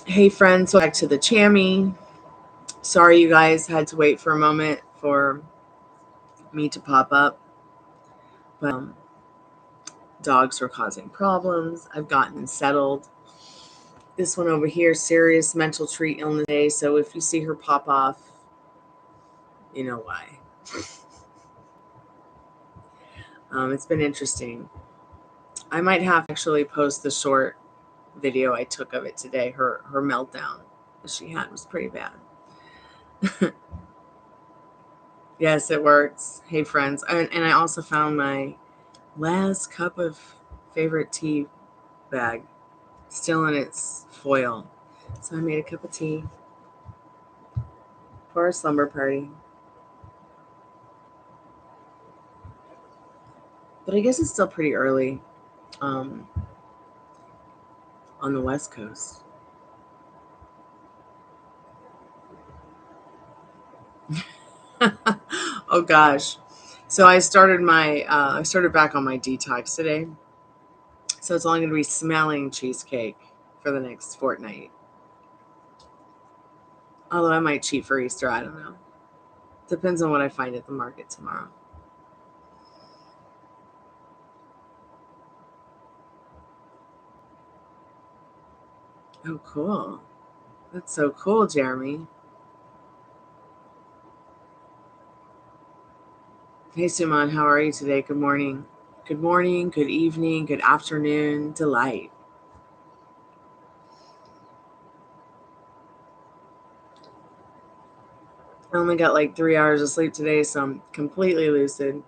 Hey friends, welcome back to the Chammy. Sorry you guys had to wait for a moment for me to pop up, but dogs were causing problems. I've gotten settled. This one over here, serious mental tree illness day, so if you see her pop off, you know why. It's been interesting. I might have to actually post the short video I took of it today. Her meltdown that she had was pretty bad. Yes, it works. Hey friends. And I also found my last cup of favorite tea bag still in its foil. So I made a cup of tea for our slumber party. But I guess it's still pretty early on the West Coast. Oh gosh. So I started back on my detox today. So it's only going to be smelling cheesecake for the next fortnight. Although I might cheat for Easter, I don't know. Depends on what I find at the market tomorrow. Oh, cool. That's so cool, Jeremy. Hey, Suman, how are you today? Good morning. Good morning, good evening, good afternoon, delight. I only got like 3 hours of sleep today, so I'm completely lucid.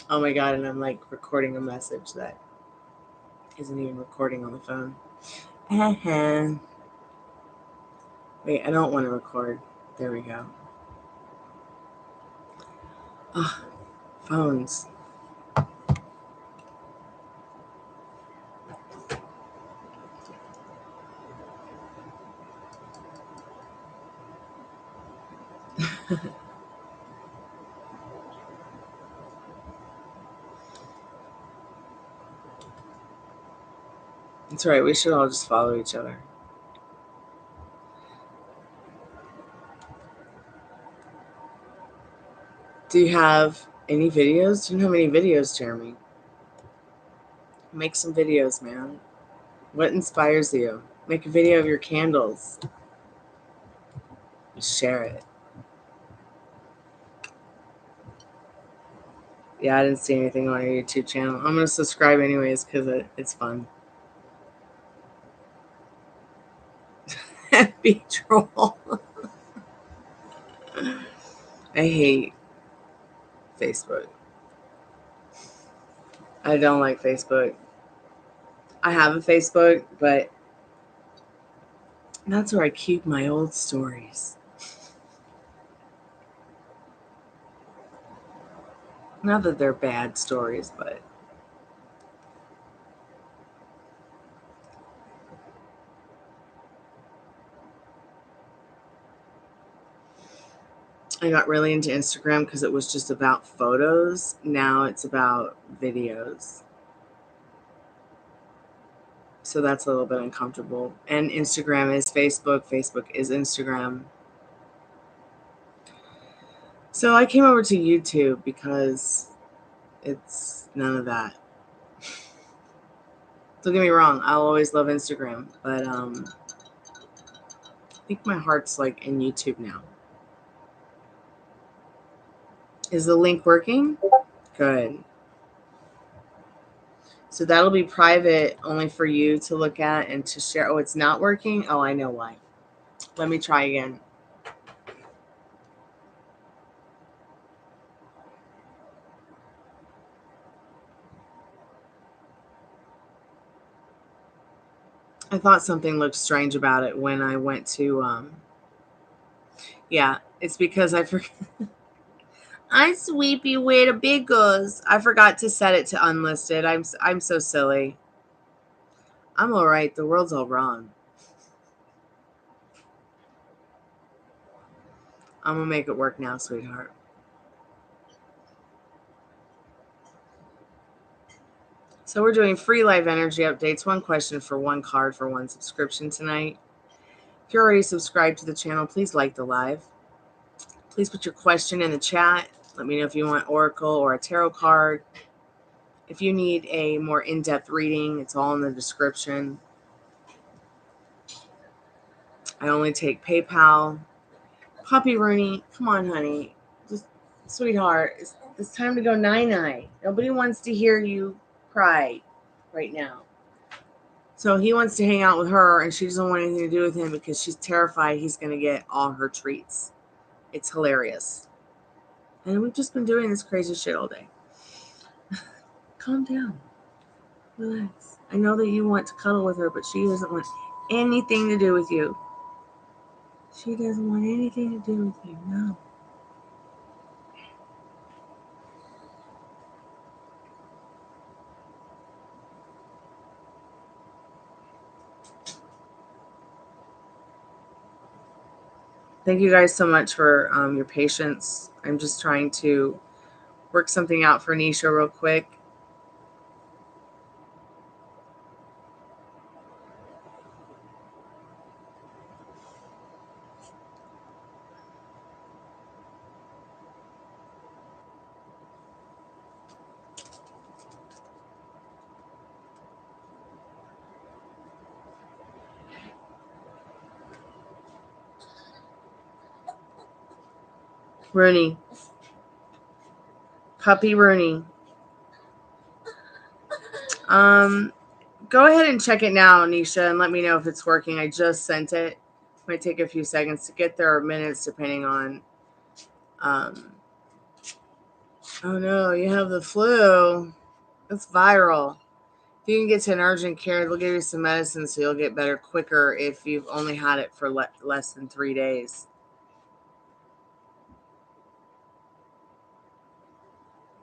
Oh my God, and I'm like recording a message that isn't even recording on the phone. Wait, I don't want to record. There we go. Oh, phones. That's right, we should all just follow each other. Do you have any videos? Do you know how many videos, Jeremy? Make some videos, man. What inspires you? Make a video of your candles. Share it. Yeah, I didn't see anything on your YouTube channel. I'm gonna subscribe anyways because it's fun. Be troll. I hate Facebook. I don't like Facebook. I have a Facebook, but that's where I keep my old stories. Not that they're bad stories, but I got really into Instagram because it was just about photos. Now it's about videos. So that's a little bit uncomfortable. And Instagram is Facebook. Facebook is Instagram. So I came over to YouTube because it's none of that. Don't get me wrong, I'll always love Instagram, but I think my heart's like in YouTube now. Is the link working? Good. So that'll be private only for you to look at and to share. Oh, it's not working? Oh, I know why. Let me try again. I thought something looked strange about it when I went to yeah, it's because I forgot. I sweepy where the big goes. I forgot to set it to unlisted. I'm so silly. I'm all right. The world's all wrong. I'm gonna make it work now, sweetheart. So we're doing free live energy updates. One question for one card for one subscription tonight. If you're already subscribed to the channel, please like the live. Please put your question in the chat. Let me know if you want oracle or a tarot card. If you need a more in-depth reading, it's all in the description. I only take PayPal. Puppy Rooney, come on, honey. Just, sweetheart, it's time to go night-night. Nobody wants to hear you cry right now. So he wants to hang out with her, and she doesn't want anything to do with him because she's terrified he's going to get all her treats. It's hilarious. And we've just been doing this crazy shit all day. Calm down. Relax. I know that you want to cuddle with her, but she doesn't want anything to do with you. She doesn't want anything to do with you. No. Thank you guys so much for your patience. I'm just trying to work something out for Nisha real quick. Rooney. Puppy Rooney. Go ahead and check it now, Nisha, and let me know if it's working. I just sent it. It might take a few seconds to get there, or minutes, depending on. Oh no, you have the flu. It's viral. If you can get to an urgent care, they'll give you some medicine so you'll get better quicker if you've only had it for less than 3 days.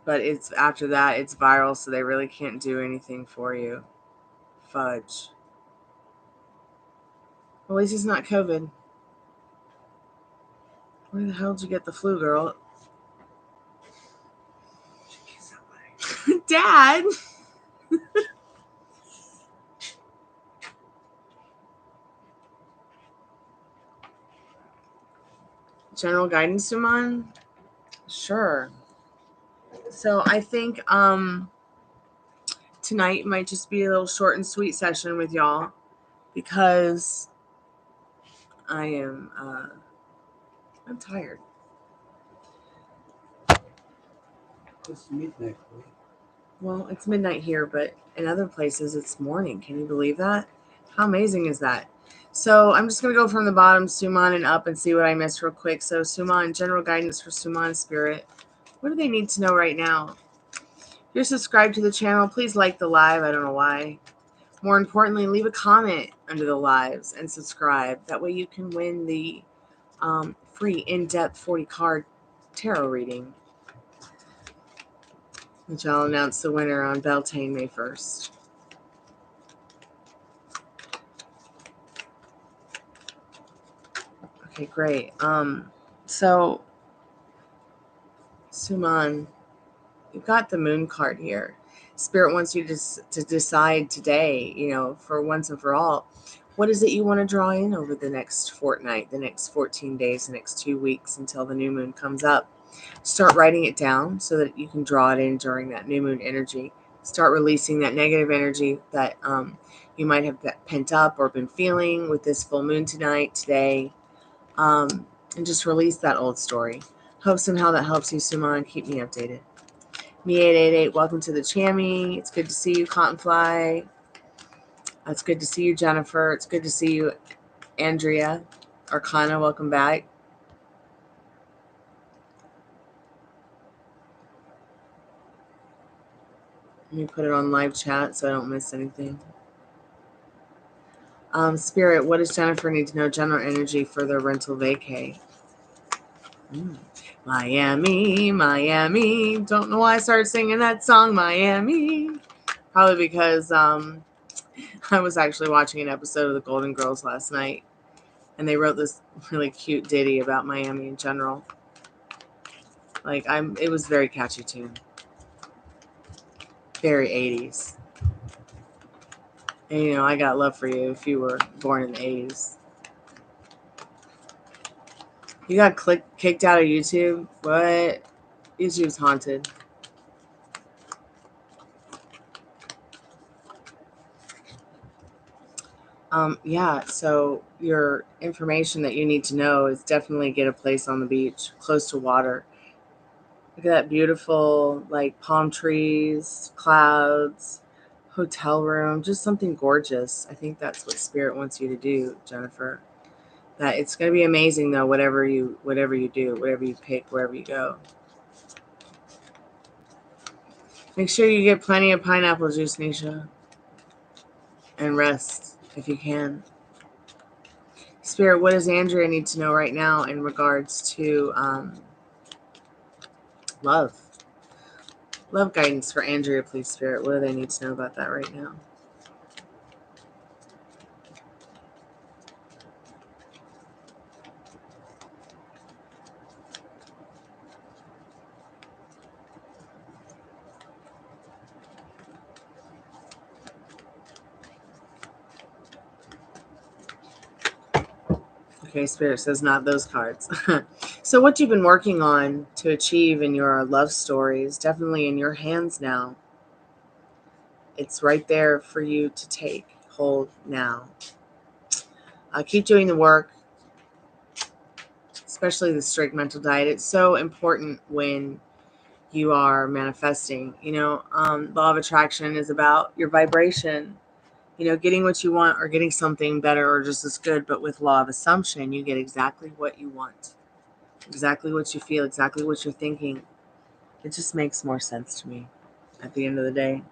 But it's after that, it's viral, so they really can't do anything for you. Fudge. Well, at least it's not COVID. Where the hell did you get the flu, girl? Dad! General guidance, Suman? Sure. So I think tonight might just be a little short and sweet session with y'all because I'm tired. It's midnight. Well, it's midnight here, but in other places it's morning. Can you believe that? How amazing is that? So I'm just going to go from the bottom, Suman, and up and see what I missed real quick. So Suman, general guidance for Suman Spirit. What do they need to know right now? If you're subscribed to the channel, please like the live. I don't know why. More importantly, leave a comment under the lives and subscribe. That way you can win the free in-depth 40-card tarot reading, which I'll announce the winner on Beltane May 1st. Okay, great. So, Suman, you've got the moon card here. Spirit wants you to decide today, for once and for all, what is it you want to draw in over the next fortnight, the next 14 days, the next 2 weeks until the new moon comes up. Start writing it down so that you can draw it in during that new moon energy. Start releasing that negative energy that you might have pent up or been feeling with this full moon today. And just release that old story. Hope somehow that helps you, Suman. Keep me updated. Me888, welcome to the Chammy. It's good to see you, Cottonfly. It's good to see you, Jennifer. It's good to see you, Andrea. Arcana, welcome back. Let me put it on live chat so I don't miss anything. Spirit, what does Jennifer need to know? General energy for their rental vacay. Miami. Don't know why I started singing that song, Miami. Probably because I was actually watching an episode of The Golden Girls last night, and they wrote this really cute ditty about Miami in general. It was a very catchy tune. Very 80s. And, I got love for you if you were born in the 80s. You got kicked out of YouTube? What? YouTube's haunted. Yeah, so your information that you need to know is definitely get a place on the beach, close to water. Look at that beautiful, like, palm trees, clouds, hotel room, just something gorgeous. I think that's what Spirit wants you to do, Jennifer. That it's going to be amazing, though, whatever you do, whatever you pick, wherever you go. Make sure you get plenty of pineapple juice, Nisha, and rest if you can. Spirit, what does Andrea need to know right now in regards to love? Love guidance for Andrea, please, Spirit. What do they need to know about that right now? Okay, Spirit says not those cards. So what you've been working on to achieve in your love story is definitely in your hands now. It's right there for you to take hold now. Keep doing the work, especially the strict mental diet. It's so important when you are manifesting. Law of attraction is about your vibration. Getting what you want or getting something better or just as good. But with law of assumption, you get exactly what you want, exactly what you feel, exactly what you're thinking. It just makes more sense to me at the end of the day.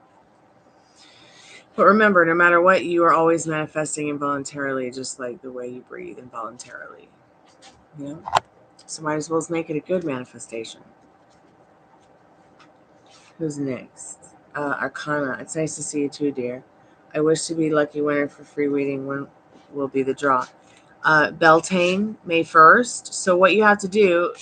But remember, no matter what, you are always manifesting involuntarily, just like the way you breathe involuntarily. So might as well make it a good manifestation. Who's next? Arcana. It's nice to see you too, dear. I wish to be lucky winner for free reading. When will be the draw? Beltane, May 1st. So what you have to do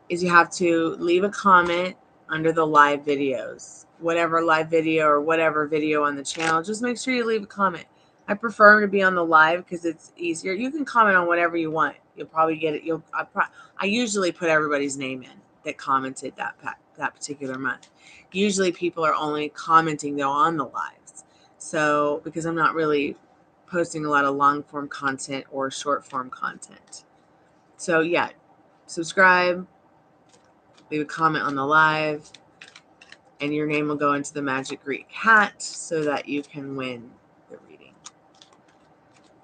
is you have to leave a comment under the live videos. Whatever live video or whatever video on the channel, just make sure you leave a comment. I prefer to be on the live because it's easier. You can comment on whatever you want. You'll probably get it. I usually put everybody's name in that commented that particular month. Usually people are only commenting though on the lives. So because I'm not really posting a lot of long form content or short form content. So yeah, subscribe, leave a comment on the live, and your name will go into the Magic Greek hat so that you can win the reading.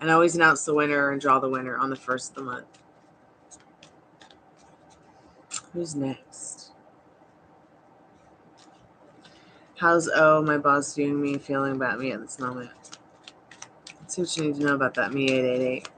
And always announce the winner and draw the winner on the 1st of the month. Who's next? How's my boss doing me, feeling about me at this moment? Let's see what you need to know about that me 888.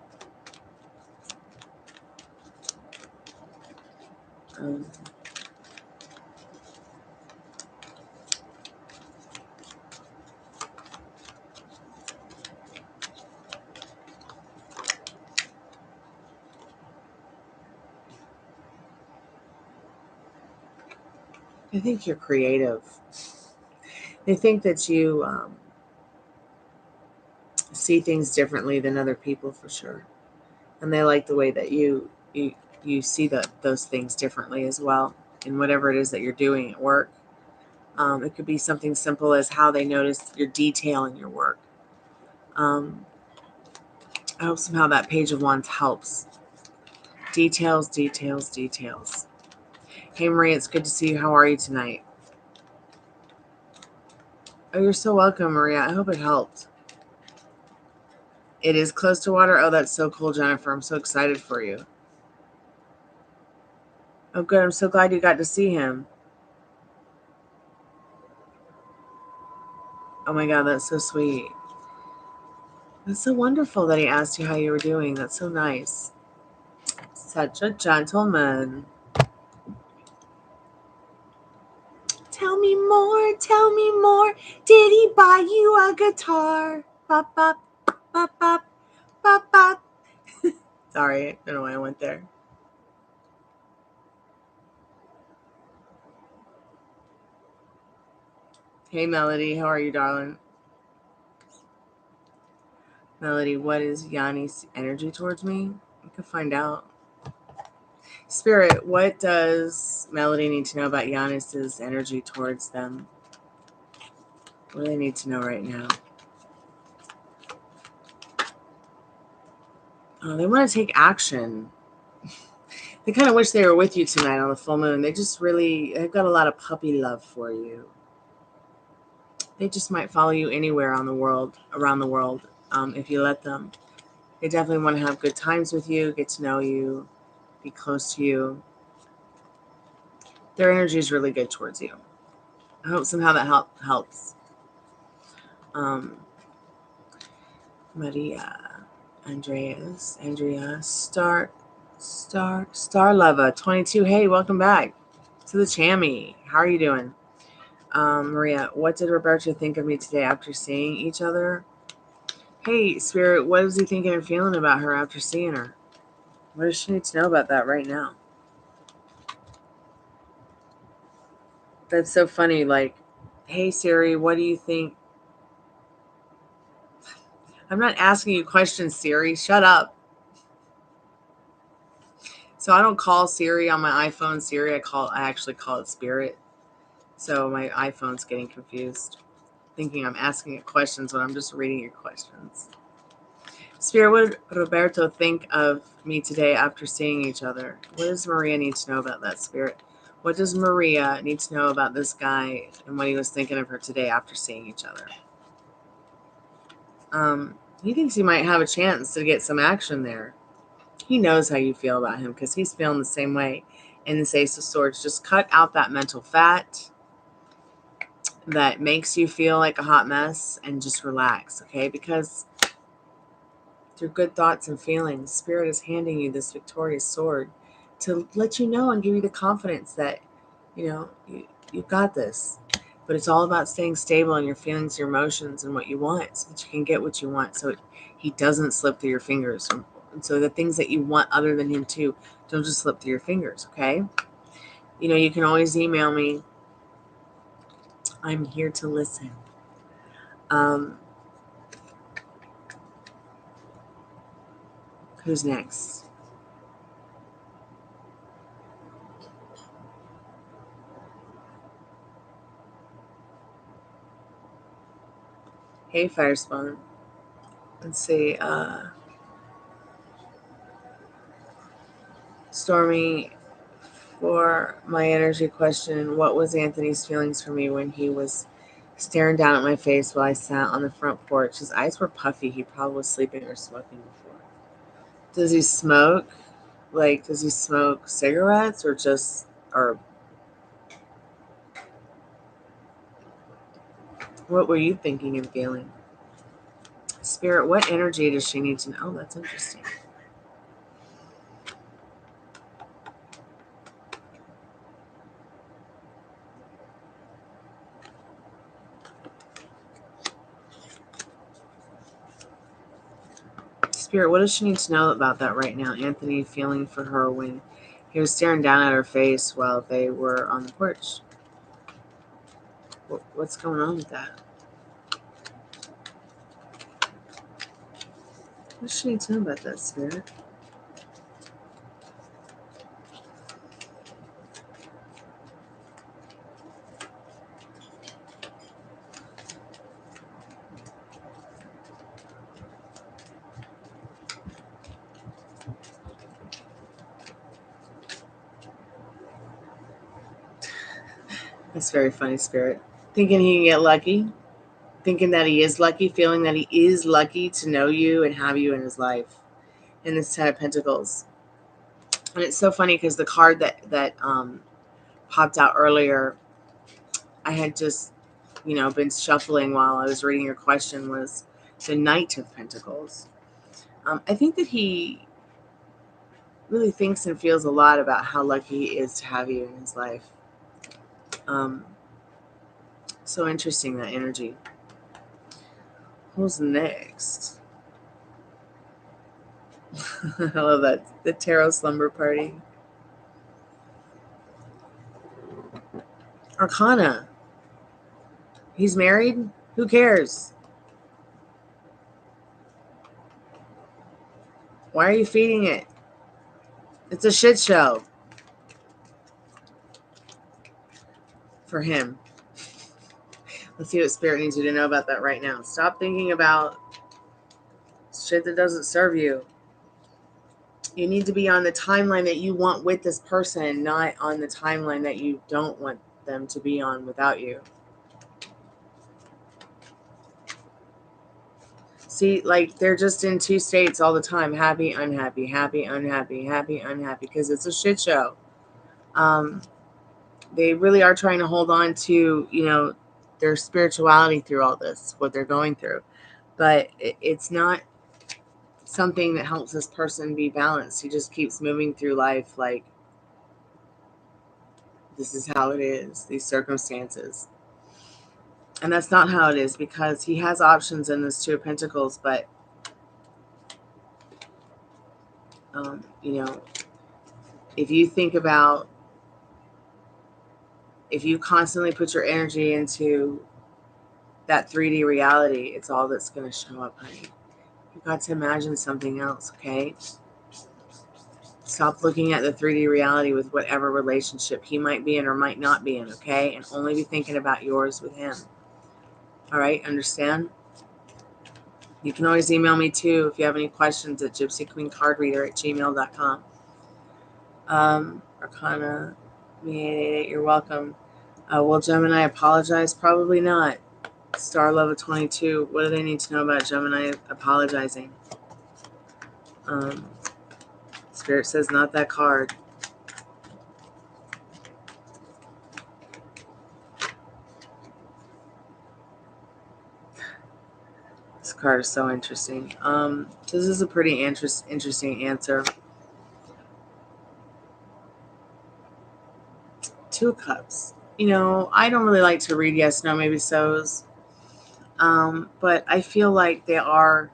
I think you're creative. They think that you see things differently than other people for sure. And they like the way that you see those things differently as well in whatever it is that you're doing at work. It could be something simple as how they notice your detail in your work. I hope somehow that Page of Wands helps. Details, details, details. Hey, Maria, it's good to see you. How are you tonight? Oh, you're so welcome, Maria. I hope it helped. It is close to water. Oh, that's so cool, Jennifer. I'm so excited for you. Oh, good. I'm so glad you got to see him. Oh, my God. That's so sweet. That's so wonderful that he asked you how you were doing. That's so nice. Such a gentleman. Tell me more, tell me more. Did he buy you a guitar? Bop, bop, bop, bop, bop, bop. Sorry, I don't know why I went there. Hey, Melody, how are you, darling? Melody, what is Yanni's energy towards me? We could find out. Spirit, what does Melody need to know about Giannis's energy towards them? What do they need to know right now? Oh, they want to take action. They kind of wish they were with you tonight on the full moon. They've got a lot of puppy love for you. They just might follow you anywhere around the world, if you let them. They definitely want to have good times with you, get to know you, be close to you. Their energy is really good towards you. I hope somehow that helps. Maria, Andrea, Starleva, 22. Hey, welcome back to the Chammy. How are you doing? Maria, what did Roberto think of me today after seeing each other? Hey, Spirit, what is he thinking and feeling about her after seeing her? What does she need to know about that right now? That's so funny. Like, hey, Siri, what do you think? I'm not asking you questions, Siri. Shut up. So I don't call Siri on my iPhone Siri. I actually call it Spirit. So my iPhone's getting confused, thinking I'm asking it questions when I'm just reading your questions. Spirit, what did Roberto think of me today after seeing each other? What does Maria need to know about that, Spirit? What does Maria need to know about this guy and what he was thinking of her today after seeing each other? He thinks he might have a chance to get some action there. He knows how you feel about him because he's feeling the same way. In this Ace of Swords, just cut out that mental fat that makes you feel like a hot mess and just relax, okay? Because through good thoughts and feelings, Spirit is handing you this victorious sword to let you know and give you the confidence that, you've got this. But it's all about staying stable in your feelings, your emotions, and what you want so that you can get what you want so he doesn't slip through your fingers. And so the things that you want other than him too don't just slip through your fingers, okay? You can always email me. I'm here to listen. Who's next? Hey, Firespawn. Let's see. Stormy, for my energy question, what was Anthony's feelings for me when he was staring down at my face while I sat on the front porch? His eyes were puffy. He probably was sleeping or smoking before. Does he smoke? Does he smoke cigarettes or what were you thinking and feeling? Spirit, what energy does she need to know? Oh, that's interesting. Spirit, what does she need to know about that right now? Anthony feeling for her when he was staring down at her face while they were on the porch. What's going on with that? What does she need to know about that, Spirit? That's very funny, Spirit. Thinking he can get lucky. Thinking that he is lucky. Feeling that he is lucky to know you and have you in his life. In this Ten of Pentacles. And it's so funny because the card that popped out earlier, I had just, been shuffling while I was reading your question, was the Knight of Pentacles. I think that he really thinks and feels a lot about how lucky he is to have you in his life. So interesting, that energy. Who's next? I love that. The Tarot Slumber Party. Arcana. He's married? Who cares? Why are you feeding it? It's a shit show. For him. Let's see what Spirit needs you to know about that right now. Stop thinking about shit that doesn't serve you. You need to be on the timeline that you want with this person, not on the timeline that you don't want them to be on without you. See, like they're just in two states all the time. Happy, unhappy, happy, unhappy, happy, unhappy, because it's a shit show. They really are trying to hold on to, their spirituality through all this, what they're going through. But it's not something that helps this person be balanced. He just keeps moving through life like this is how it is, these circumstances. And that's not how it is, because he has options in this Two of Pentacles, but if you think about, if you constantly put your energy into that 3D reality, it's all that's going to show up, honey. You've got to imagine something else, okay? Stop looking at the 3D reality with whatever relationship he might be in or might not be in, okay? And only be thinking about yours with him. All right, understand? You can always email me too if you have any questions at gypsyqueencardreader@gmail.com. Arcana, me888, you're welcome. Will Gemini apologize? Probably not. Star Love of 22. What do they need to know about Gemini apologizing? Spirit says not that card. This card is so interesting. This is a pretty interesting answer. Two of Cups. I don't really like to read yes, no, maybe so's. But I feel like they are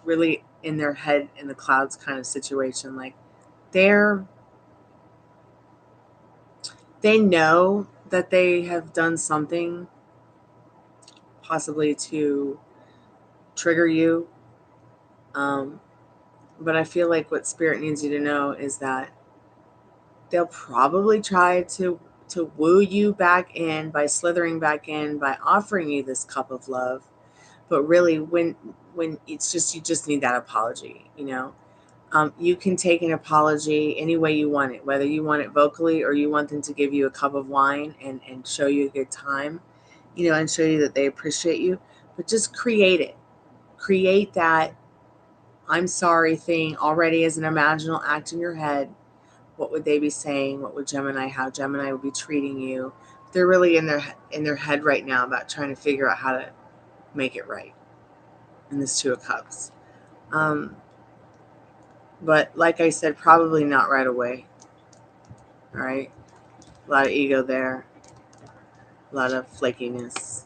really in their head in the clouds kind of situation. Like they know that they have done something possibly to trigger you. But I feel like what Spirit needs you to know is that they'll probably try to woo you back in by slithering back in, by offering you this cup of love. But really, when it's just, you just need that apology, you can take an apology any way you want it, whether you want it vocally or you want them to give you a cup of wine and show you a good time, and show you that they appreciate you. But just create it. Create that I'm sorry thing already as an imaginal act in your head. What would they be saying? What would how Gemini would be treating you? They're really in their head right now about trying to figure out how to make it right in this Two of Cups. But like I said, probably not right away. All right. A lot of ego there. A lot of flakiness.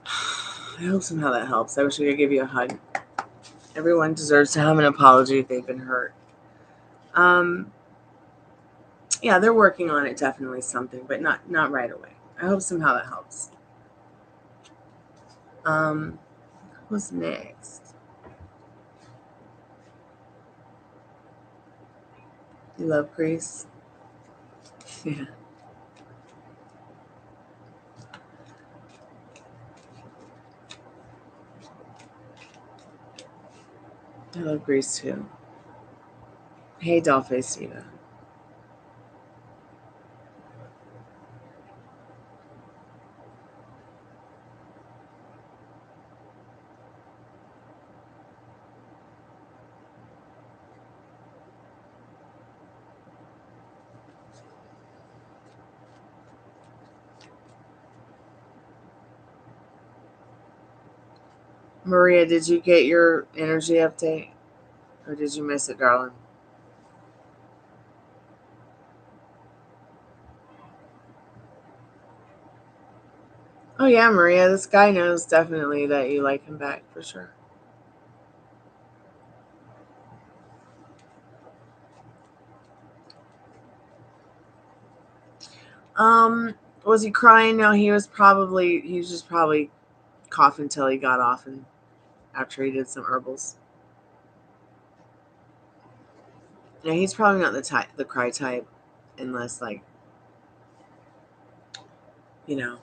I hope somehow that helps. I wish I could give you a hug. Everyone deserves to have an apology if they've been hurt. Yeah, they're working on it, definitely something, but not right away. I hope somehow that helps. What's next? You love Greece? Yeah. I love Greece too. Hey, Dollface Siva. Maria, did you get your energy update? Or did you miss it, darling? Oh yeah, Maria, this guy knows definitely that you like him back, for sure. Was he crying? No, he was just probably coughing until he got off and after he did some herbals. Yeah, he's probably not the cry type, unless, like, you know.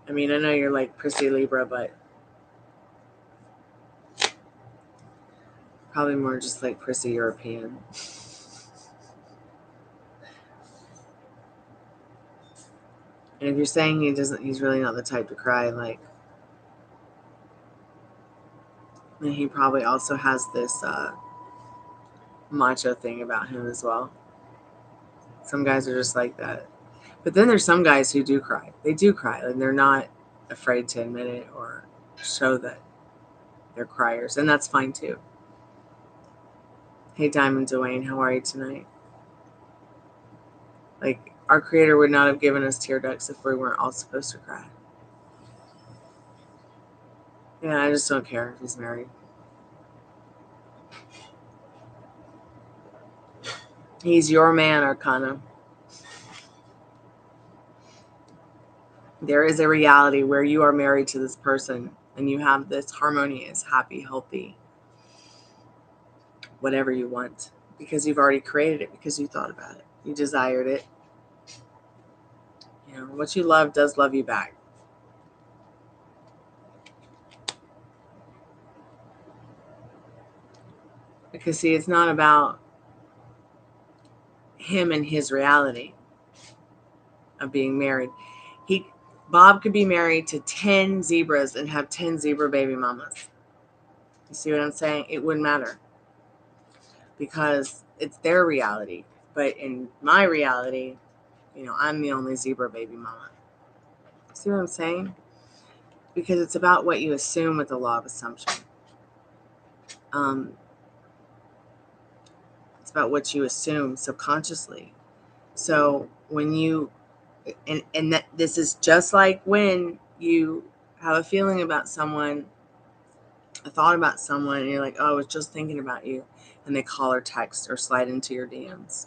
I mean, I know you're like prissy Libra, but probably more just like prissy European. And if you're saying he's really not the type to cry, like, then he probably also has this macho thing about him as well. Some guys are just like that. But then there's some guys who do cry. They do cry, and they're not afraid to admit it or show that they're criers, and that's fine too. Hey, Diamond Dwayne, how are you tonight? Like, our Creator would not have given us tear ducts if we weren't all supposed to cry. Yeah, I just don't care if he's married. He's your man, Arcana. There is a reality where you are married to this person and you have this harmonious, happy, healthy, whatever you want, because you've already created it, because you thought about it. You desired it. You know, what you love does love you back. Because, see, it's not about him and his reality of being married. Bob could be married to 10 zebras and have 10 zebra baby mamas. You see what I'm saying? It wouldn't matter, because it's their reality. But in my reality, you know, I'm the only zebra baby mama. See what I'm saying? Because it's about what you assume with the law of assumption. It's about what you assume subconsciously. So when you, and that this is just like when you have a feeling about someone, a thought about someone, and you're like, oh, I was just thinking about you, and they call or text or slide into your DMs.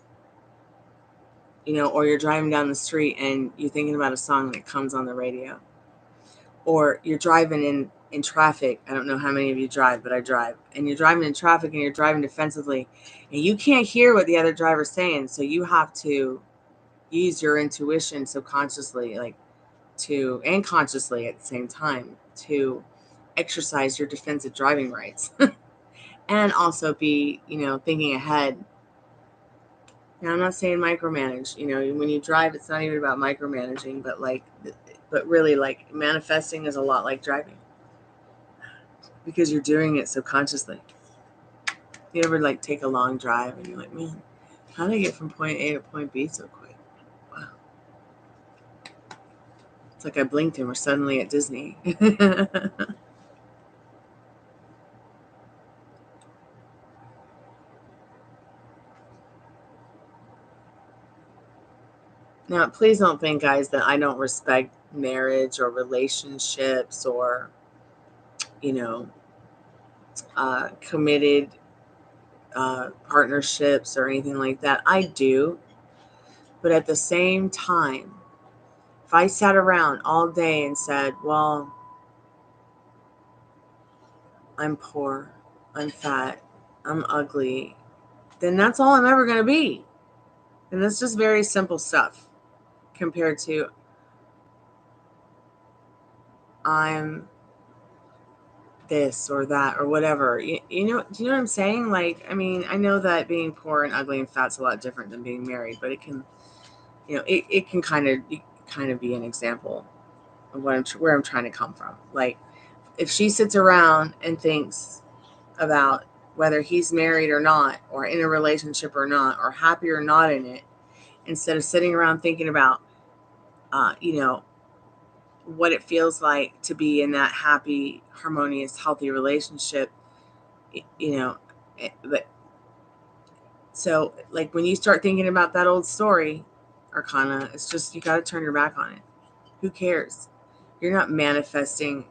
You know, or you're driving down the street and you're thinking about a song that comes on the radio. Or you're driving in traffic. I don't know how many of you drive, but I drive. And you're driving in traffic and you're driving defensively, and you can't hear what the other driver's saying. So you have to use your intuition subconsciously, like, and consciously at the same time, to exercise your defensive driving rights. And also be, you know, thinking ahead. Now, I'm not saying micromanage. You know, when you drive, it's not even about micromanaging, but really, like, manifesting is a lot like driving, because you're doing it subconsciously. You ever, like, take a long drive and you're like, man, how did I get from point A to point B so quick? Wow. It's like I blinked and we're suddenly at Disney. Now, please don't think, guys, that I don't respect marriage or relationships or, you know, committed partnerships or anything like that. I do. But at the same time, if I sat around all day and said, well, I'm poor, I'm fat, I'm ugly, then that's all I'm ever going to be. And that's just very simple stuff compared to I'm this or that or whatever. You know, do you know what I'm saying? Like, I mean, I know that being poor and ugly and fat's a lot different than being married, but it can, you know, it can kind of be an example of where I'm trying to come from. Like, if she sits around and thinks about whether he's married or not, or in a relationship or not, or happy or not in it, instead of sitting around thinking about, you know, what it feels like to be in that happy, harmonious, healthy relationship, you know, but so, like, when you start thinking about that old story, Arcana, it's just, you got to turn your back on it. Who cares? You're not manifesting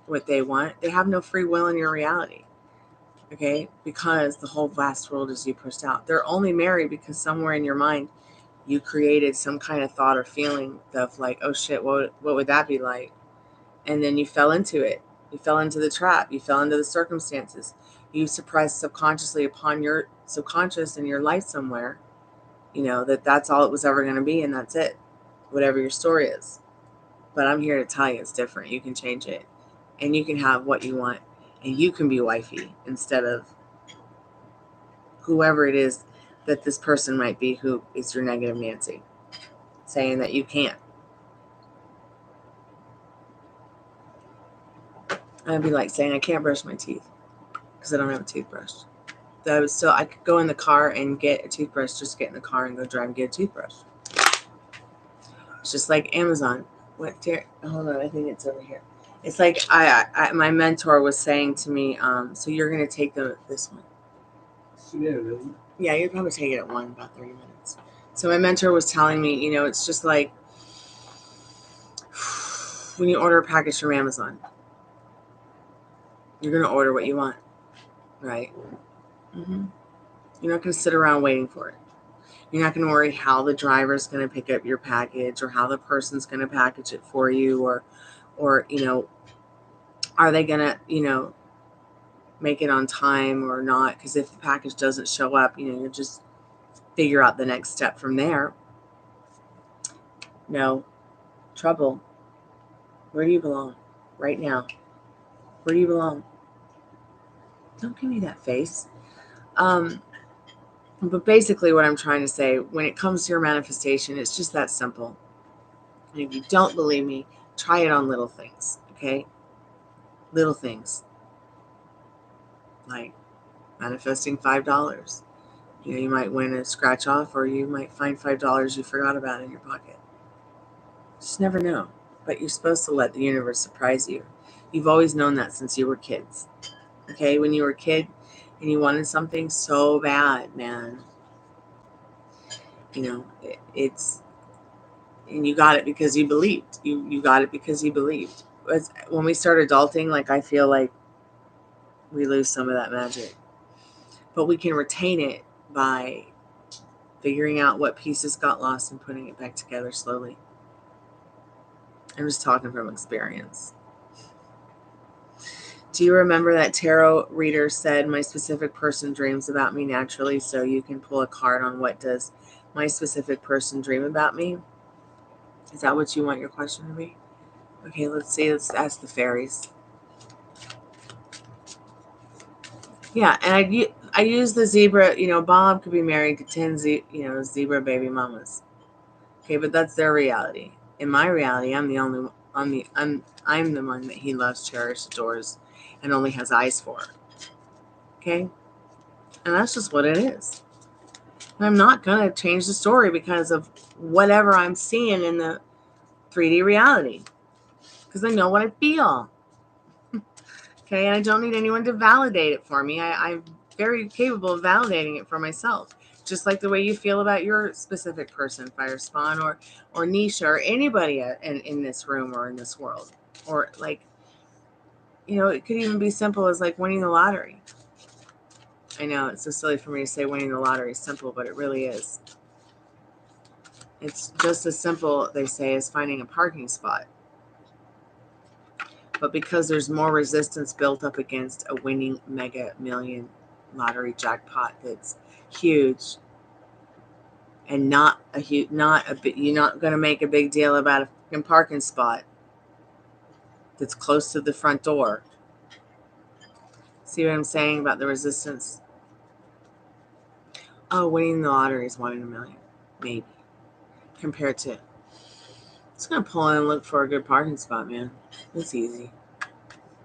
what they want. They have no free will in your reality. Okay? Because the whole vast world is you pushed out. They're only married because somewhere in your mind you created some kind of thought or feeling of, like, oh shit, what would that be like? And then you fell into it. You fell into the trap. You fell into the circumstances. You suppressed subconsciously upon your subconscious in your life somewhere, that's all it was ever going to be, and that's it, whatever your story is. But I'm here to tell you it's different. You can change it, and you can have what you want, and you can be wifey instead of whoever it is that this person might be who is your negative Nancy, saying that you can't. I'd be like saying I can't brush my teeth because I don't have a toothbrush. I could go in the car and get a toothbrush, just get in the car and go drive and get a toothbrush. It's just like Amazon. Hold on, I think it's over here. It's like my mentor was saying to me, so you're going to take this one. Yeah, you'd probably take it at about 30 minutes. So my mentor was telling me, it's just like when you order a package from Amazon, you're going to order what you want, right? Mm-hmm. You're not going to sit around waiting for it. You're not going to worry how the driver's going to pick up your package or how the person's going to package it for you or are they going to, make it on time or not? Because if the package doesn't show up, you just figure out the next step from there. No trouble. Where do you belong right now? Where do you belong? Don't give me that face. But basically what I'm trying to say, when it comes to your manifestation, it's just that simple. And if you don't believe me, try it on little things, okay? Little things. Like manifesting $5. You might win a scratch off, or you might find $5 you forgot about in your pocket. Just never know. But you're supposed to let the universe surprise you. You've always known that since you were kids. Okay? When you were a kid and you wanted something so bad, man. It's, and you got it because you believed. You got it because you believed. When we start adulting, I feel like we lose some of that magic. But we can retain it by figuring out what pieces got lost and putting it back together slowly. I'm just talking from experience. Do you remember that tarot reader said, my specific person dreams about me naturally, so you can pull a card on what does my specific person dream about me? Is that what you want your question to be? Okay, let's see. Let's ask the fairies. Yeah, and I use the zebra. Bob could be married to 10 zebra baby mamas. Okay, but that's their reality. In my reality, I'm the one that he loves, cherishes, adores, and only has eyes for. Okay, and that's just what it is. And I'm not gonna change the story because of whatever I'm seeing in the 3D reality, because I know what I feel. Okay, and I don't need anyone to validate it for me. I'm very capable of validating it for myself. Just like the way you feel about your specific person, Fire Spawn or Nisha or anybody in this room or in this world. Or it could even be simple as winning the lottery. I know it's so silly for me to say winning the lottery is simple, but it really is. It's just as simple, they say, as finding a parking spot. But because there's more resistance built up against a winning mega million lottery jackpot that's huge, and you're not going to make a big deal about a parking spot that's close to the front door. See what I'm saying about the resistance? Oh, winning the lottery is 1 in a million, maybe, compared to. It's going to pull in and look for a good parking spot, man. It's easy.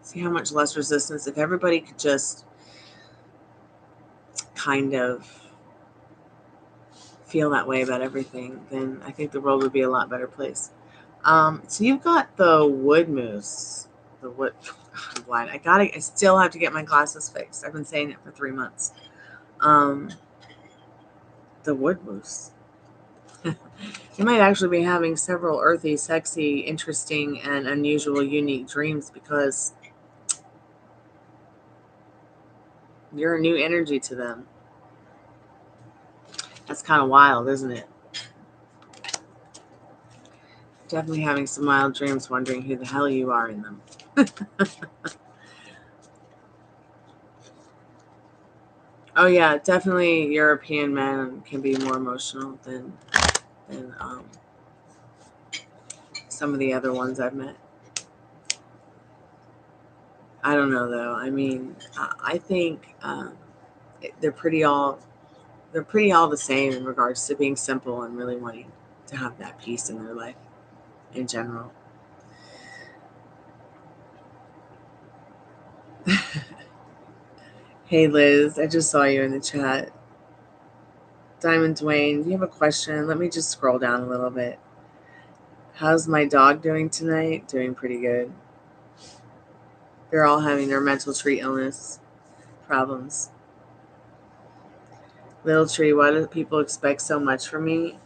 See how much less resistance. If everybody could just kind of feel that way about everything, then I think the world would be a lot better place. So you've got the wood moose. I'm blind. I still have to get my glasses fixed. I've been saying it for 3 months. The wood moose. You might actually be having several earthy, sexy, interesting, and unusual, unique dreams because you're a new energy to them. That's kind of wild, isn't it? Definitely having some wild dreams, wondering who the hell you are in them. Oh yeah, definitely European men can be more emotional than some of the other ones I've met. I don't know though. I mean, I think they're pretty all the same in regards to being simple and really wanting to have that peace in their life in general. Hey Liz, I just saw you in the chat. Diamond Dwayne, do you have a question? Let me just scroll down a little bit. How's my dog doing tonight? Doing pretty good. They're all having their mental tree illness problems. Little tree, why do people expect so much from me?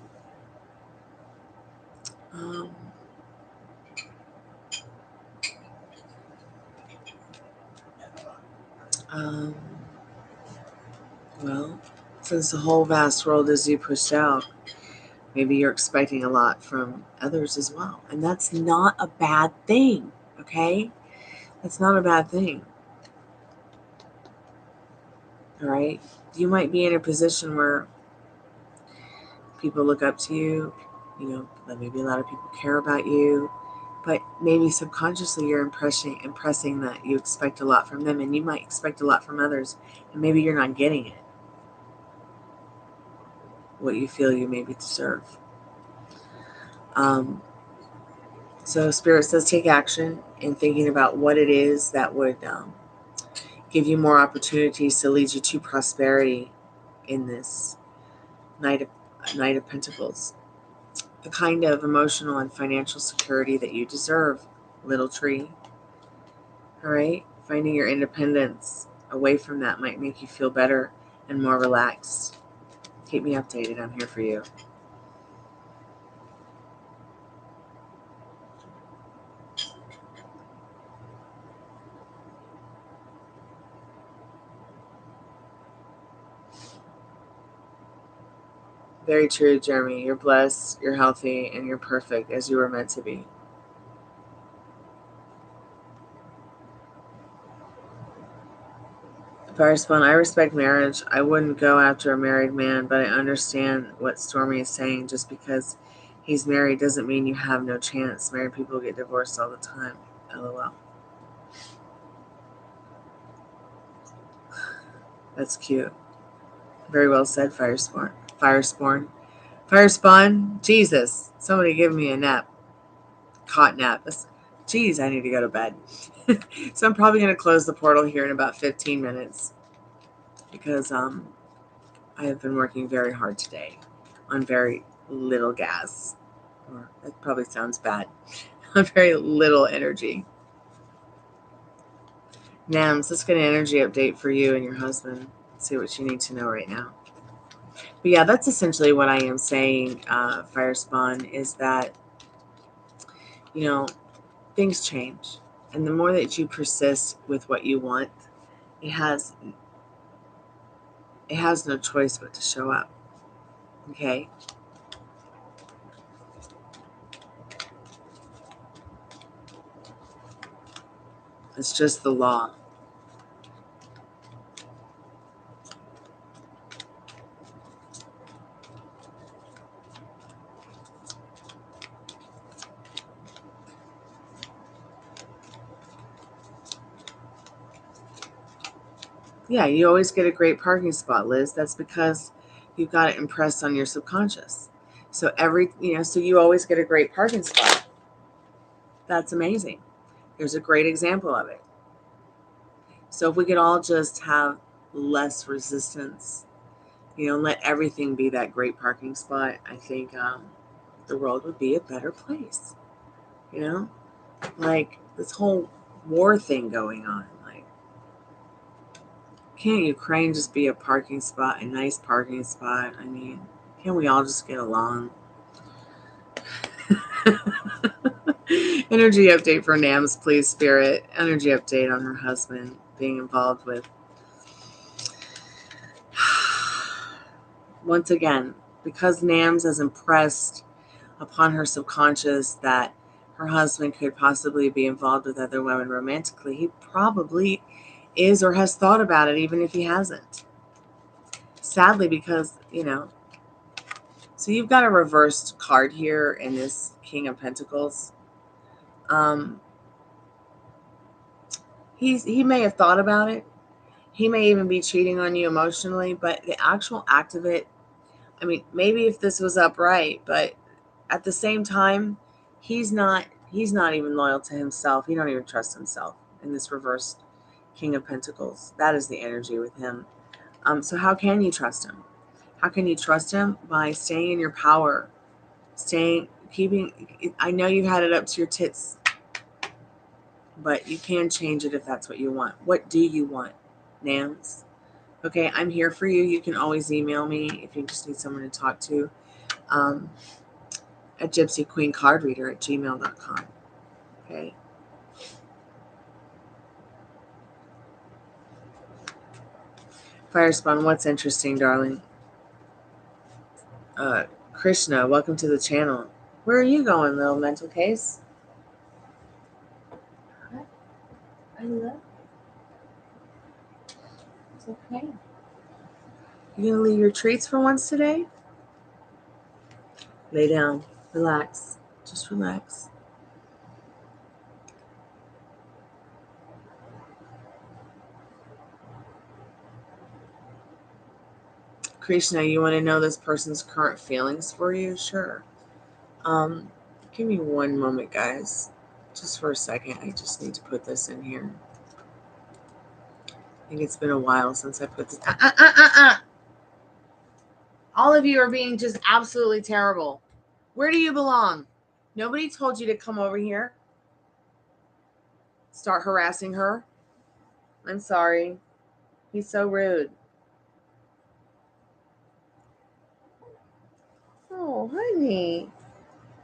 Um, well, since the whole vast world is you pushed out, maybe you're expecting a lot from others as well. And that's not a bad thing, okay? That's not a bad thing. All right? You might be in a position where people look up to you, maybe a lot of people care about you, but maybe subconsciously you're impressing that you expect a lot from them, and you might expect a lot from others, and maybe you're not getting it, what you feel you maybe deserve. So Spirit says take action in thinking about what it is that would give you more opportunities to lead you to prosperity in this Knight of Pentacles. The kind of emotional and financial security that you deserve, little tree. All right? Finding your independence away from that might make you feel better and more relaxed. Keep me updated. I'm here for you. Very true, Jeremy. You're blessed, you're healthy, and you're perfect as you were meant to be. Firespawn, I respect marriage. I wouldn't go after a married man, but I understand what Stormy is saying. Just because he's married doesn't mean you have no chance. Married people get divorced all the time. LOL. That's cute. Very well said, Firespawn. Firespawn. Jesus. Somebody give me a nap. Caught nap. Jeez, I need to go to bed. So I'm probably going to close the portal here in about 15 minutes because I have been working very hard today on very little gas. Or that probably sounds bad. On very little energy. Nams, let's get an energy update for you and your husband. See what you need to know right now. But yeah, that's essentially what I am saying, Firespawn, is that, things change. And the more that you persist with what you want, it has no choice but to show up. Okay? It's just the law. Yeah, you always get a great parking spot, Liz. That's because you've got it impressed on your subconscious. So so you always get a great parking spot. That's amazing. There's a great example of it. So if we could all just have less resistance, let everything be that great parking spot, I think the world would be a better place. Like this whole war thing going on. Like, can't Ukraine just be a parking spot, a nice parking spot? I mean, can't we all just get along? Energy update for Nams, please, Spirit. Energy update on her husband being involved with. Once again, because Nams has impressed upon her subconscious that her husband could possibly be involved with other women romantically. He probably is or has thought about it, even if he hasn't. Sadly, because, so you've got a reversed card here in this King of Pentacles. He may have thought about it. He may even be cheating on you emotionally, but the actual act of it, I mean, maybe if this was upright, but at the same time, he's not even loyal to himself. He don't even trust himself in this reversed King of Pentacles. That is the energy with him. So how can you trust him? How can you trust him? By staying in your power, I know you've had it up to your tits, but you can change it if that's what you want. What do you want, Nams? Okay, I'm here for you. You can always email me if you just need someone to talk to at gypsyqueencardreader@gmail.com. Okay. Firespawn, what's interesting, darling? Krishna, welcome to the channel. Where are you going, little mental case? What? I love you. It's okay. You gonna leave your treats for once today? Lay down. Relax. Just relax. Krishna, you want to know this person's current feelings for you? Sure. Give me one moment, guys. Just for a second. I just need to put this in here. I think it's been a while since I put this. All of you are being just absolutely terrible. Where do you belong? Nobody told you to come over here. Start harassing her. I'm sorry. He's so rude. Oh, honey.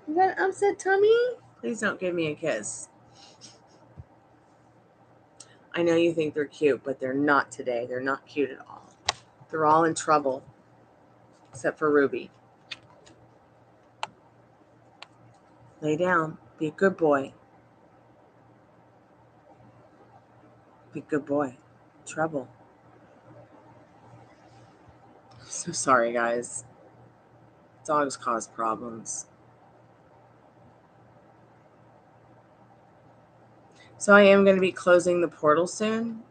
You got an upset tummy? Please don't give me a kiss. I know you think they're cute, but they're not today. They're not cute at all. They're all in trouble. Except for Ruby. Lay down. Be a good boy. Be a good boy. Trouble. So sorry, guys. Dogs cause problems. So I am going to be closing the portal soon.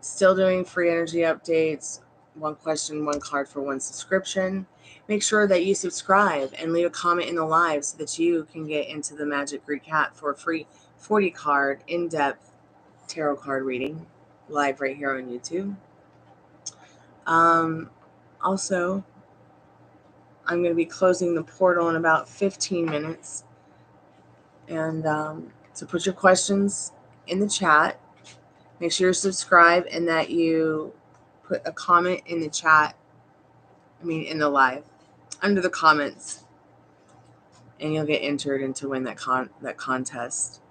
Still doing free energy updates. One question, one card for one subscription. Make sure that you subscribe and leave a comment in the live so that you can get into the Magic Recap for a free 40 card in-depth tarot card reading live right here on YouTube. Also, I'm going to be closing the portal in about 15 minutes. And so put your questions in the chat. Make sure you subscribe and that you put a comment in the chat. In the live, under the comments, and you'll get entered in to win that contest.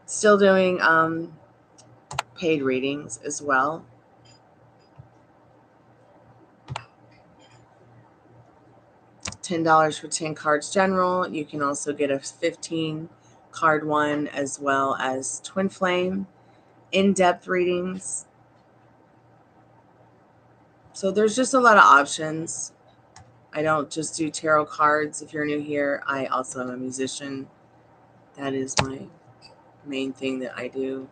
Still doing paid readings as well. $10 for 10 cards general. You can also get a 15 card one as well as Twin Flame in-depth readings. So there's just a lot of options. I don't just do tarot cards. If you're new here, I also am a musician. That is my main thing that I do.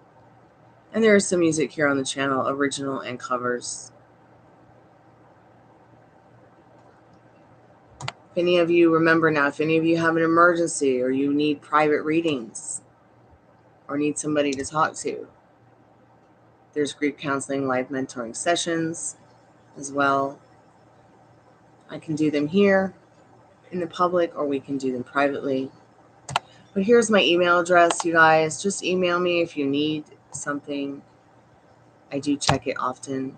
And there is some music here on the channel, original and covers. If any of you remember now, if any of you have an emergency or you need private readings or need somebody to talk to, there's grief counseling, live mentoring sessions as well. I can do them here in the public or we can do them privately. But here's my email address, you guys. Just email me if you need something. I do check it often.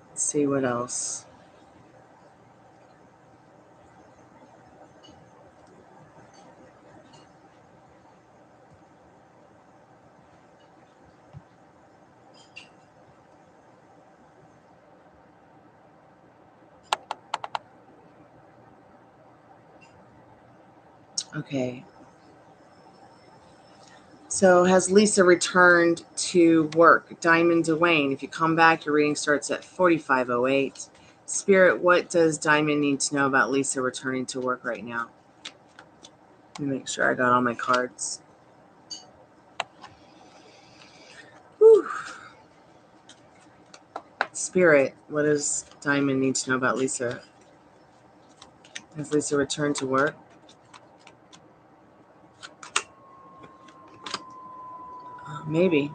Let's see what else. Okay. So has Lisa returned to work? Diamond Dwayne, if you come back, your reading starts at 45:08. Spirit, what does Diamond need to know about Lisa returning to work right now? Let me make sure I got all my cards. Whew. Spirit, what does Diamond need to know about Lisa? Has Lisa returned to work? Maybe.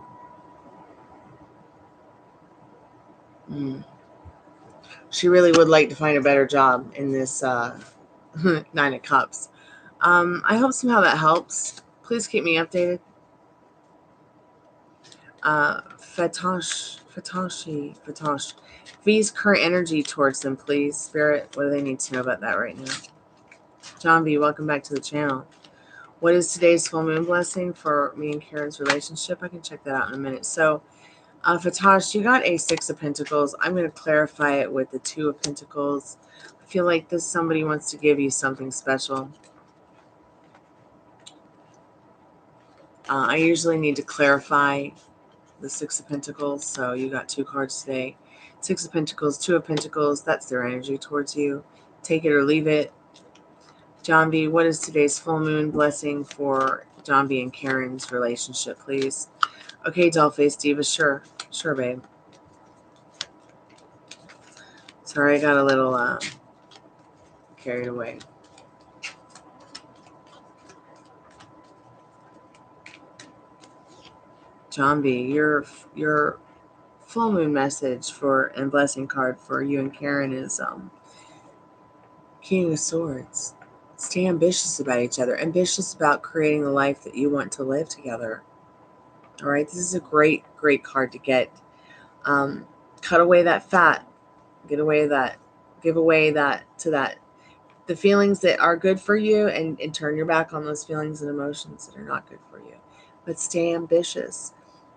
She really would like to find a better job in this Nine of Cups. I hope somehow that helps. Please keep me updated. Fatosh. V's current energy towards them, please. Spirit, what do they need to know about that right now? John V, welcome back to the channel. What is today's full moon blessing for me and Karen's relationship? I can check that out in a minute. So, Fatosh, you got a Six of Pentacles. I'm going to clarify it with the Two of Pentacles. I feel like this somebody wants to give you something special. I usually need to clarify the Six of Pentacles, so you got two cards today. Six of Pentacles, Two of Pentacles, that's their energy towards you. Take it or leave it. John B, what is today's full moon blessing for John B and Karen's relationship, please? Okay, Dollface Diva, sure, babe. Sorry, I got a little carried away. John B, your full moon message for and blessing card for you and Karen is King of Swords. Stay ambitious about each other. Ambitious about creating the life that you want to live together. All right, this is a great card to get. Cut away that fat. Give away that the feelings that are good for you, and turn your back on those feelings and emotions that are not good for you. But stay ambitious.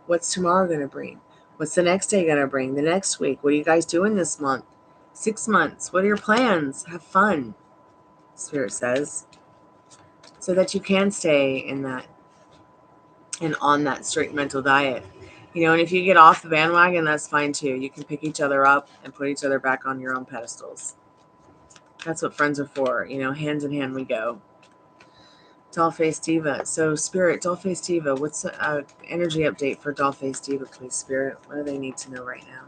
What's tomorrow going to bring? What's the next day going to bring? The next week? What are you guys doing this month? 6 months? What are your plans? Have fun, Spirit says, so that you can stay in that and on that strict mental diet. You know, and if you get off the bandwagon, that's fine too. You can pick each other up and put each other back on your own pedestals. That's what friends are for. You know, hand in hand we go. Dollface Diva. So, Spirit, Dollface Diva, what's the energy update for Dollface Diva, please, Spirit? What do they need to know right now?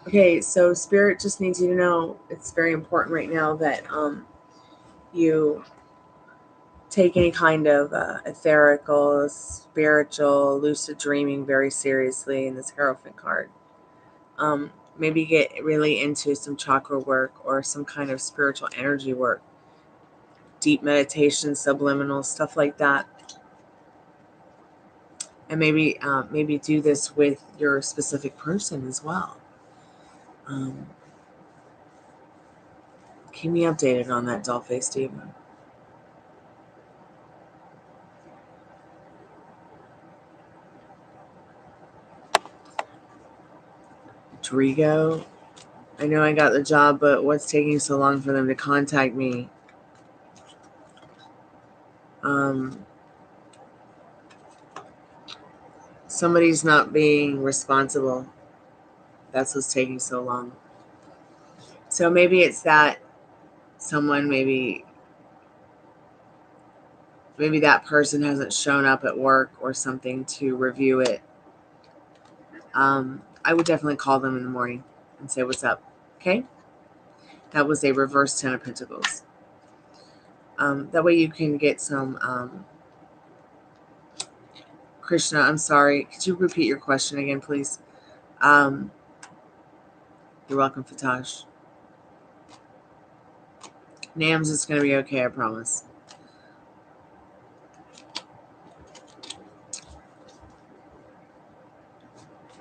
Okay, so Spirit just needs you to know it's very important right now that you take any kind of etherical, spiritual, lucid dreaming very seriously in this Hierophant card. Maybe get really into some chakra work or some kind of spiritual energy work. Deep meditation, subliminal, stuff like that. And maybe do this with your specific person as well. Keep me updated on that, Dollface Diva. Drigo, I know I got the job, but what's taking so long for them to contact me? Somebody's not being responsible. That's what's taking so long. So maybe it's that someone, maybe that person hasn't shown up at work or something to review it. I would definitely call them in the morning and say, what's up? Okay? That was a reverse 10 of Pentacles. That way you can get some... Krishna, I'm sorry. Could you repeat your question again, please? You're welcome, Fatash. Nams, it's going to be okay, I promise.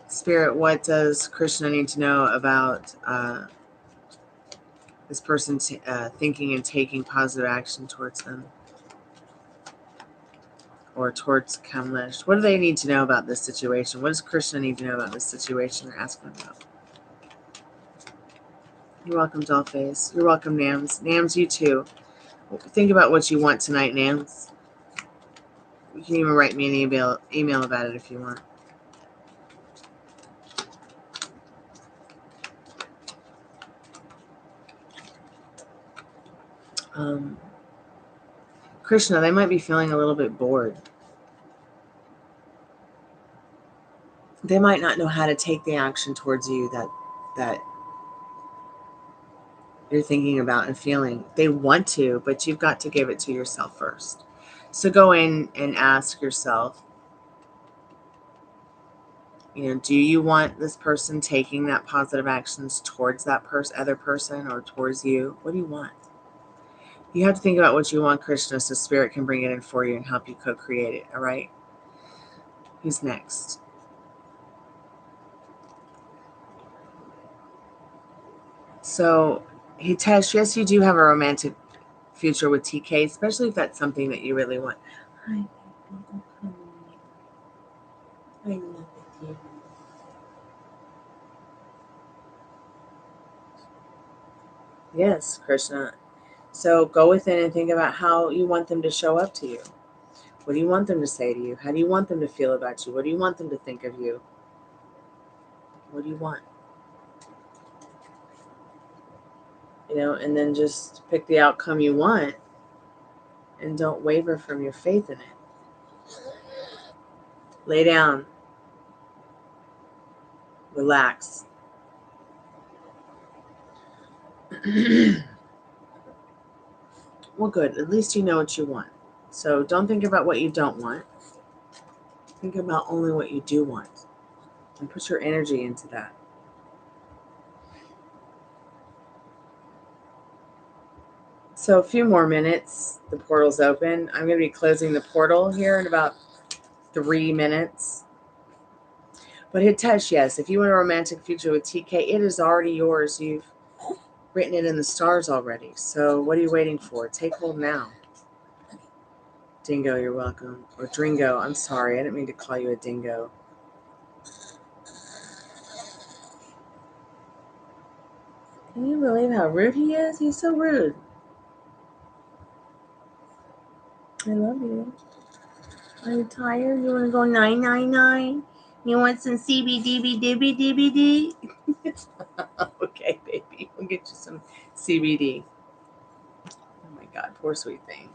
Spirit, what does Krishna need to know about this person thinking and taking positive action towards them? Or towards Kamlesh? What do they need to know about this situation? What does Krishna need to know about this situation they're asking about? You're welcome, Dollface. You're welcome, Nams. Nams, you too. Think about what you want tonight, Nams. You can even write me an email about it if you want. Krishna, they might be feeling a little bit bored. They might not know how to take the action towards you that you're thinking about and feeling. They want to, but you've got to give it to yourself first. So go in and ask yourself, do you want this person taking that positive actions towards that other person or towards you? What do you want? You have to think about what you want, Krishna, so Spirit can bring it in for you and help you co-create it, all right? Who's next? So, Hitesh, yes, you do have a romantic future with TK, especially if that's something that you really want. Hi, I love it. Yes, Krishna. So go within and think about how you want them to show up to you. What do you want them to say to you? How do you want them to feel about you? What do you want them to think of you? What do you want? And then just pick the outcome you want and don't waver from your faith in it. Lay down. Relax. Well, good. At least you know what you want. So don't think about what you don't want. Think about only what you do want. And put your energy into that. So a few more minutes. The portal's open. I'm going to be closing the portal here in about 3 minutes. But Hitesh, yes, if you want a romantic future with TK, it is already yours. You've written it in the stars already. So what are you waiting for? Take hold now. Dingo, you're welcome. Or Dringo, I'm sorry. I didn't mean to call you a dingo. Can you believe how rude he is? He's so rude. I love you. Are you tired? You want to go 999? You want some CBD? Okay, baby. We'll get you some CBD. Oh my God, poor sweet thing.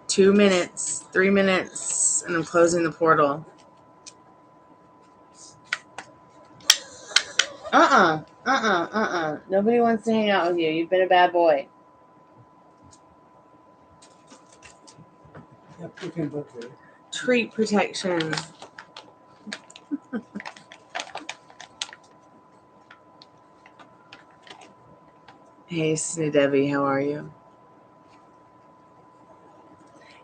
Two minutes, 3 minutes, and I'm closing the portal. Nobody wants to hang out with you. You've been a bad boy. Yep, you can go for it. Treat protection. Hey, Snidevi, how are you?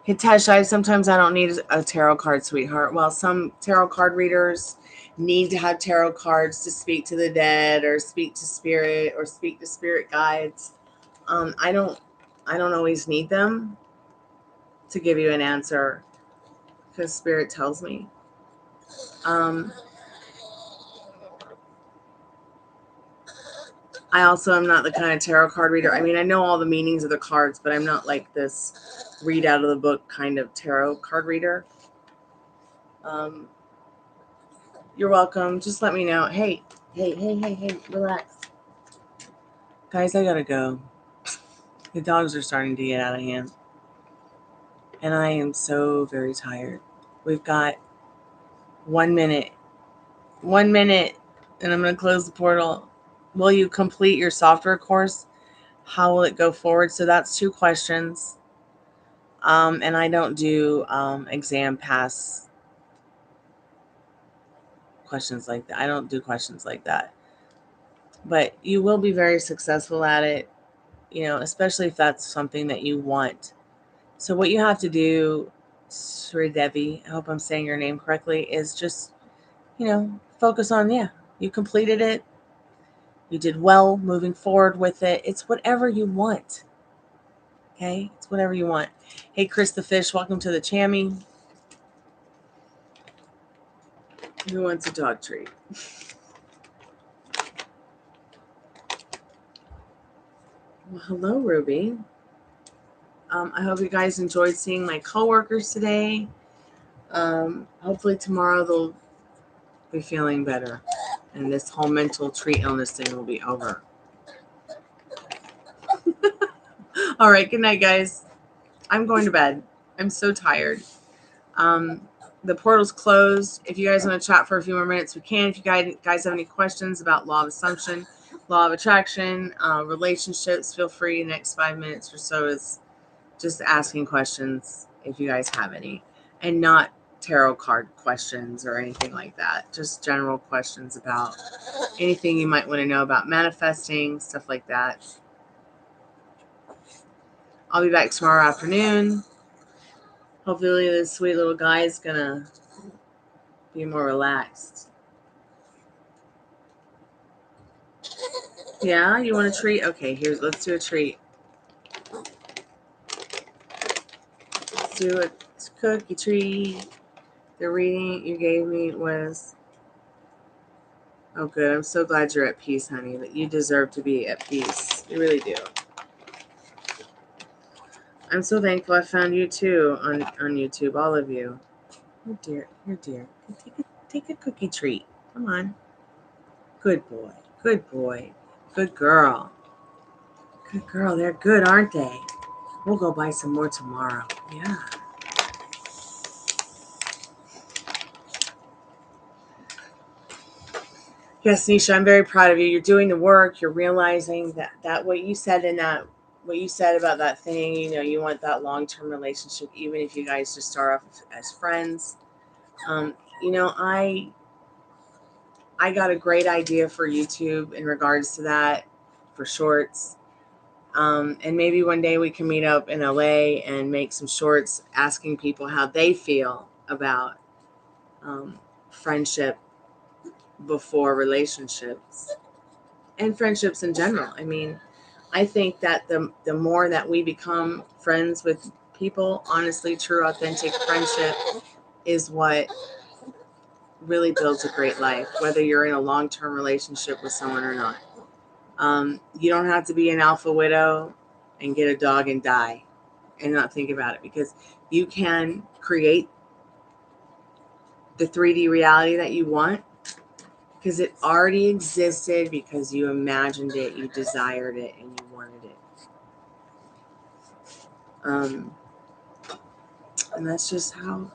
Hitesh, sometimes I don't need a tarot card, sweetheart. Well, some tarot card readers need to have tarot cards to speak to the dead or speak to spirit or speak to spirit guides. I don't always need them to give you an answer because spirit tells me. I also am not the kind of tarot card reader. I mean, I know all the meanings of the cards, but I'm not like this read out of the book kind of tarot card reader. You're welcome. Just let me know. Hey, relax. Guys, I gotta go. The dogs are starting to get out of hand. And I am so very tired. We've got 1 minute. 1 minute, and I'm going to close the portal. Will you complete your software course? How will it go forward? So that's 2 questions. And I don't do exam pass questions like that. I don't do questions like that. But you will be very successful at it, especially if that's something that you want. So what you have to do, Sridevi, I hope I'm saying your name correctly, is just, focus on, you completed it. You did well moving forward with it. It's whatever you want. Okay? It's whatever you want. Hey, Chris the Fish, welcome to the Chammy. Who wants a dog treat? Well, hello, Ruby. I hope you guys enjoyed seeing my coworkers today. Hopefully tomorrow they'll be feeling better, and this whole mental tree illness thing will be over. All right, good night, guys. I'm going to bed. I'm so tired. The portal's closed. If you guys want to chat for a few more minutes, we can. If you guys have any questions about law of assumption, law of attraction, relationships, feel free. The next 5 minutes or so is just asking questions if you guys have any, and not tarot card questions or anything like that. Just general questions about anything you might want to know about manifesting, stuff like that. I'll be back tomorrow afternoon. Hopefully this sweet little guy is gonna be more relaxed. Yeah, you want a treat? Okay, let's do a treat. Let's do a cookie treat. The reading you gave me was, oh good, I'm so glad you're at peace, honey, that you deserve to be at peace. You really do. I'm so thankful I found you too on YouTube, all of you. Oh dear, you're dear. Take a cookie treat. Come on. Good boy. Good boy. Good girl. Good girl. They're good, aren't they? We'll go buy some more tomorrow. Yeah. Yes, Nisha, I'm very proud of you. You're doing the work. You're realizing that what you said about that thing, you want that long-term relationship, even if you guys just start off as friends. I got a great idea for YouTube in regards to that, for shorts. And maybe one day we can meet up in LA and make some shorts asking people how they feel about friendship before relationships and friendships in general. I mean, I think that the more that we become friends with people, honestly, true, authentic friendship is what really builds a great life, whether you're in a long-term relationship with someone or not. You don't have to be an alpha widow and get a dog and die and not think about it, because you can create the 3D reality that you want because it already existed, because you imagined it, you desired it, and you wanted it. And that's just how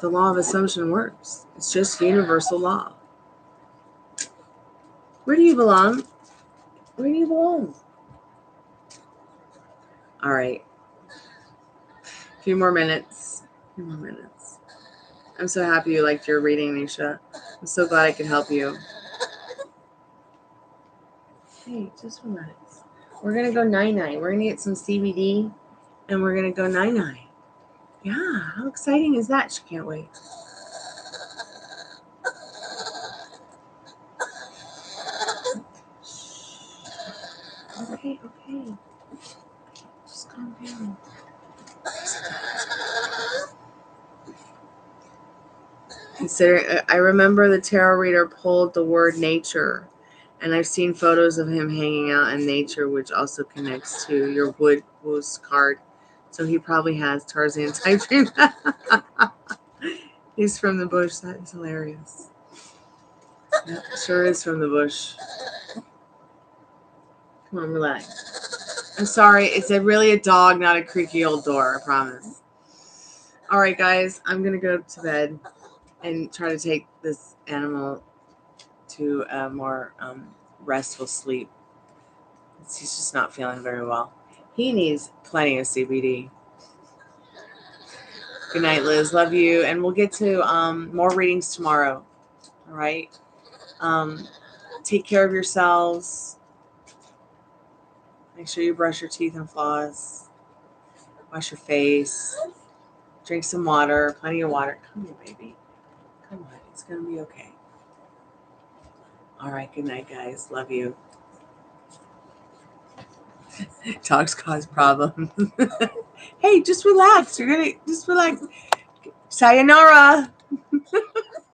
the law of assumption works. It's just universal law. Where do you belong? Where do you belong? All right. A few more minutes. I'm so happy you liked your reading, Nisha. I'm so glad I could help you. Hey, just relax. We're going to go 9-9. We're going to get some CBD, and we're going to go 9-9. Yeah, how exciting is that? She can't wait. Okay. Just calm down. I remember the tarot reader pulled the word nature, and I've seen photos of him hanging out in nature, which also connects to your wood woos card. So he probably has Tarzan type dream. He's from the bush. That is hilarious. Yeah, sure is from the bush. Come on, relax. I'm sorry. It's really a dog, not a creaky old door. I promise. All right, guys. I'm going to go to bed and try to take this animal to a more restful sleep. He's just not feeling very well. He needs plenty of CBD. Good night, Liz. Love you. And we'll get to more readings tomorrow. All right. Take care of yourselves. Make sure you brush your teeth and floss. Wash your face. Drink some water. Plenty of water. Come here, baby. Come on. It's going to be okay. All right. Good night, guys. Love you. Dogs cause problems. Hey, just relax. Just relax. Sayonara.